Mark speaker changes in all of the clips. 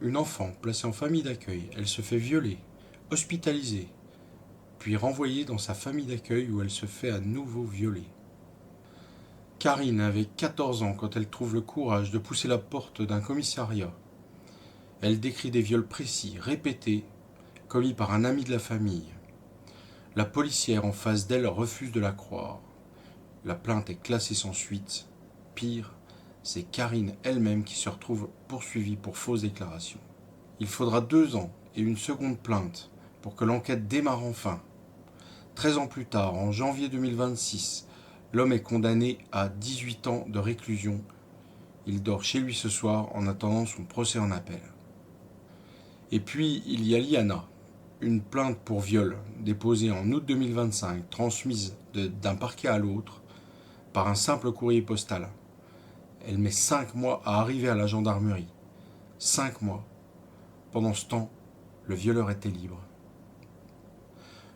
Speaker 1: Une enfant placée en famille d'accueil, elle se fait violer, hospitaliser, puis renvoyée dans sa famille d'accueil où elle se fait à nouveau violer. Karine avait 14 ans quand elle trouve le courage de pousser la porte d'un commissariat. Elle décrit des viols précis, répétés, commis par un ami de la famille. La policière en face d'elle refuse de la croire. La plainte est classée sans suite. Pire, c'est Karine elle-même qui se retrouve poursuivie pour fausse déclaration. Il faudra 2 ans et une seconde plainte pour que l'enquête démarre enfin. 13 ans plus tard, en janvier 2026, l'homme est condamné à 18 ans de réclusion. Il dort chez lui ce soir en attendant son procès en appel. Et puis, il y a Liana, une plainte pour viol déposée en août 2025, transmise d'un parquet à l'autre par un simple courrier postal. Elle met 5 mois à arriver à la gendarmerie. 5 mois. Pendant ce temps, le violeur était libre.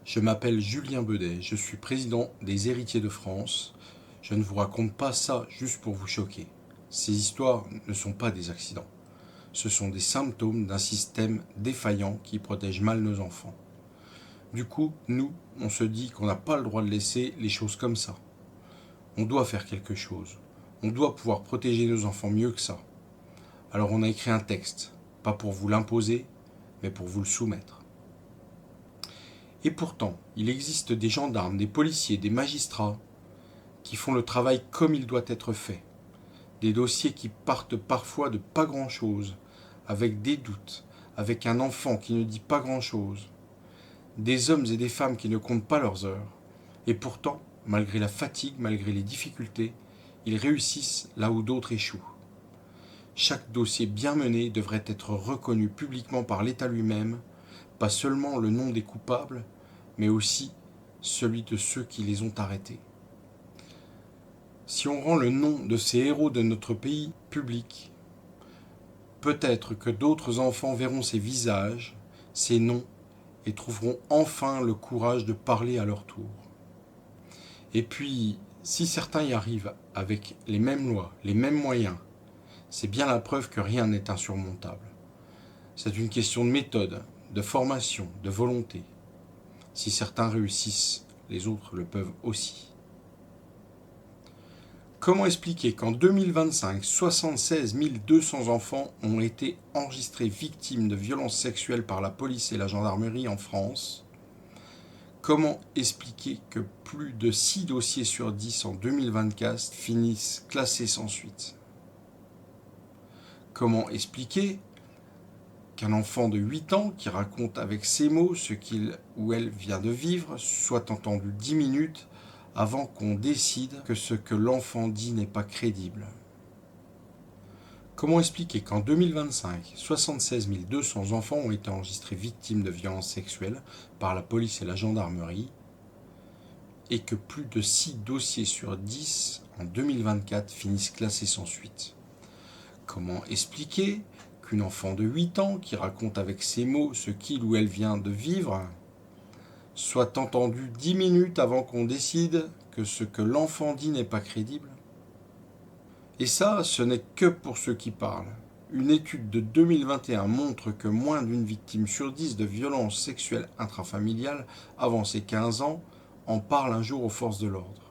Speaker 1: Je m'appelle Julien Bedet, je suis président des Héritiers de France. Je ne vous raconte pas ça juste pour vous choquer. Ces histoires ne sont pas des accidents. Ce sont des symptômes d'un système défaillant qui protège mal nos enfants. Du coup, nous, on se dit qu'on n'a pas le droit de laisser les choses comme ça. On doit faire quelque chose. On doit pouvoir protéger nos enfants mieux que ça. Alors on a écrit un texte, pas pour vous l'imposer, mais pour vous le soumettre. Et pourtant, il existe des gendarmes, des policiers, des magistrats qui font le travail comme il doit être fait. Des dossiers qui partent parfois de pas grand-chose, avec des doutes, avec un enfant qui ne dit pas grand-chose. Des hommes et des femmes qui ne comptent pas leurs heures. Et pourtant, malgré la fatigue, malgré les difficultés, ils réussissent là où d'autres échouent. Chaque dossier bien mené devrait être reconnu publiquement par l'État lui-même, pas seulement le nom des coupables, mais aussi celui de ceux qui les ont arrêtés. Si on rend le nom de ces héros de notre pays public, peut-être que d'autres enfants verront ces visages, ces noms, et trouveront enfin le courage de parler à leur tour. Et puis, si certains y arrivent avec les mêmes lois, les mêmes moyens, c'est bien la preuve que rien n'est insurmontable. C'est une question de méthode, de formation, de volonté. Si certains réussissent, les autres le peuvent aussi. Comment expliquer qu'en 2025, 76 200 enfants ont été enregistrés victimes de violences sexuelles par la police et la gendarmerie en France? Comment expliquer que plus de 6 dossiers sur 10 en 2024 finissent classés sans suite? Comment expliquer qu'un enfant de 8 ans qui raconte avec ses mots ce qu'il ou elle vient de vivre soit entendu 10 minutes avant qu'on décide que ce que l'enfant dit n'est pas crédible? Comment expliquer qu'en 2025, 76 200 enfants ont été enregistrés victimes de violences sexuelles par la police et la gendarmerie et que plus de 6 dossiers sur 10 en 2024 finissent classés sans suite? Comment expliquer qu'une enfant de 8 ans qui raconte avec ses mots ce qu'il ou elle vient de vivre soit entendue 10 minutes avant qu'on décide que ce que l'enfant dit n'est pas crédible? Et ça, ce n'est que pour ceux qui parlent. Une étude de 2021 montre que moins d'une victime sur 10 de violences sexuelles intrafamiliales avant ses 15 ans en parle un jour aux forces de l'ordre.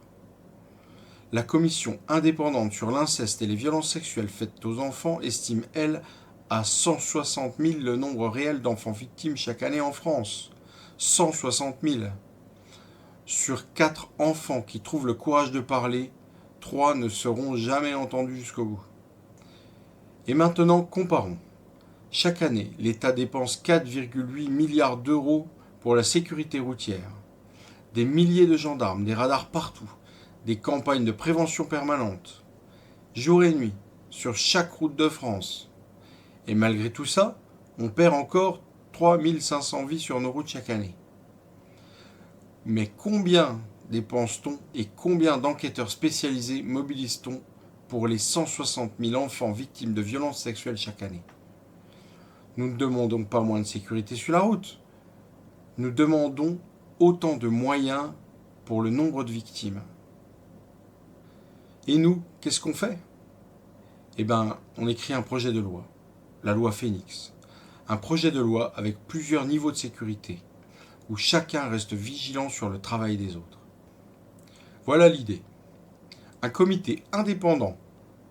Speaker 1: La commission indépendante sur l'inceste et les violences sexuelles faites aux enfants estime, elle, à 160 000 le nombre réel d'enfants victimes chaque année en France. 160 000. Sur 4 enfants qui trouvent le courage de parler, 3 ne seront jamais entendus jusqu'au bout. Et maintenant, comparons. Chaque année, l'État dépense 4,8 milliards d'euros pour la sécurité routière. Des milliers de gendarmes, des radars partout, des campagnes de prévention permanentes, jour et nuit, sur chaque route de France. Et malgré tout ça, on perd encore 3500 vies sur nos routes chaque année. Mais combien dépense-t-on et combien d'enquêteurs spécialisés mobilise-t-on pour les 160 000 enfants victimes de violences sexuelles chaque année? Nous ne demandons pas moins de sécurité sur la route. Nous demandons autant de moyens pour le nombre de victimes. Et nous, qu'est-ce qu'on fait? Eh bien, on écrit un projet de loi, la loi Phénix. Un projet de loi avec plusieurs niveaux de sécurité, où chacun reste vigilant sur le travail des autres. Voilà l'idée. Un comité indépendant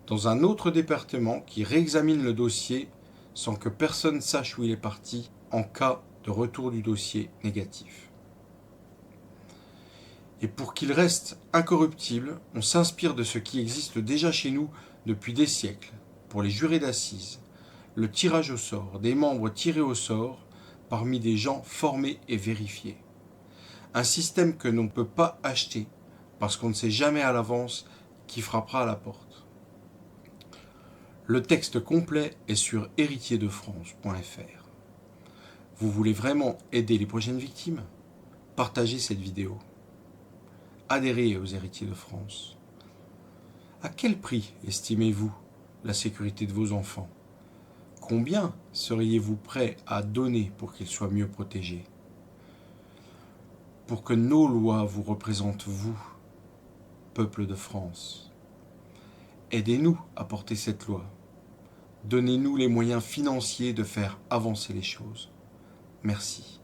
Speaker 1: dans un autre département qui réexamine le dossier sans que personne sache où il est parti en cas de retour du dossier négatif. Et pour qu'il reste incorruptible, on s'inspire de ce qui existe déjà chez nous depuis des siècles, pour les jurés d'assises, le tirage au sort, des membres tirés au sort parmi des gens formés et vérifiés. Un système que l'on ne peut pas acheter parce qu'on ne sait jamais à l'avance qui frappera à la porte. Le texte complet est sur héritiersdefrance.fr. Vous voulez vraiment aider les prochaines victimes ? Partagez cette vidéo. Adhérez aux Héritiers de France. À quel prix estimez-vous la sécurité de vos enfants ? Combien seriez-vous prêt à donner pour qu'ils soient mieux protégés ? Pour que nos lois vous représentent, vous, peuple de France. Aidez-nous à porter cette loi. Donnez-nous les moyens financiers de faire avancer les choses. Merci.